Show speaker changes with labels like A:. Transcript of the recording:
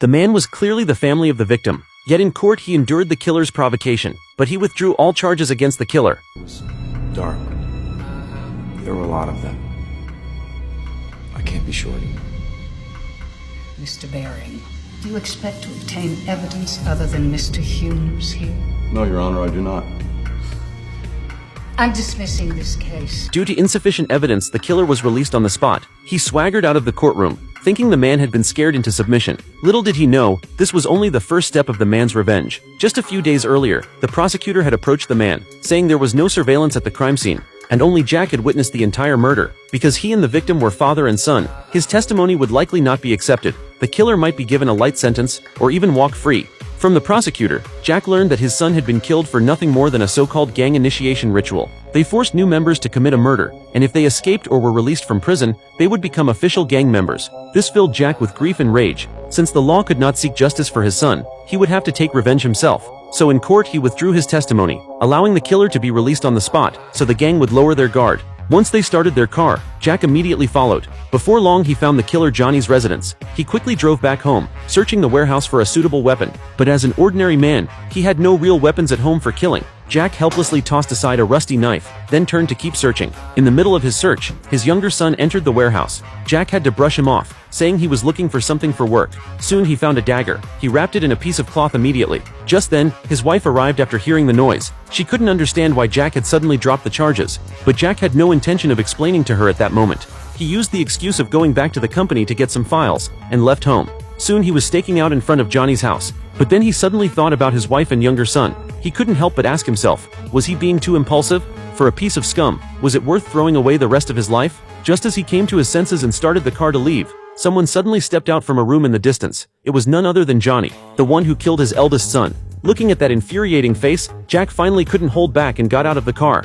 A: The man was clearly the family of the victim, yet in court he endured the killer's provocation, but he withdrew all charges against the killer.
B: It was dark. There were a lot of them. I can't be sure anymore.
C: Mr. Baring, do you expect to obtain evidence other than Mr. Hume's here?
D: No, Your Honor, I do not.
C: I'm dismissing this case.
A: Due to insufficient evidence, the killer was released on the spot. He swaggered out of the courtroom, thinking the man had been scared into submission. Little did he know, this was only the first step of the man's revenge. Just a few days earlier, the prosecutor had approached the man, saying there was no surveillance at the crime scene, and only Jack had witnessed the entire murder. Because he and the victim were father and son, his testimony would likely not be accepted. The killer might be given a light sentence, or even walk free. From the prosecutor, Jack learned that his son had been killed for nothing more than a so-called gang initiation ritual. They forced new members to commit a murder, and if they escaped or were released from prison, they would become official gang members. This filled Jack with grief and rage. Since the law could not seek justice for his son, he would have to take revenge himself. So in court he withdrew his testimony, allowing the killer to be released on the spot, so the gang would lower their guard. Once they started their car, Jack immediately followed. Before long he found the killer Johnny's residence. He quickly drove back home, searching the warehouse for a suitable weapon. But as an ordinary man, he had no real weapons at home for killing. Jack helplessly tossed aside a rusty knife, then turned to keep searching. In the middle of his search, his younger son entered the warehouse. Jack had to brush him off, saying he was looking for something for work. Soon he found a dagger. He wrapped it in a piece of cloth immediately. Just then, his wife arrived after hearing the noise. She couldn't understand why Jack had suddenly dropped the charges, but Jack had no intention of explaining to her at that moment. He used the excuse of going back to the company to get some files, and left home. Soon he was staking out in front of Johnny's house. But then he suddenly thought about his wife and younger son. He couldn't help but ask himself, was he being too impulsive? For a piece of scum, was it worth throwing away the rest of his life? Just as he came to his senses and started the car to leave, someone suddenly stepped out from a room in the distance. It was none other than Johnny, the one who killed his eldest son. Looking at that infuriating face, Jack finally couldn't hold back and got out of the car.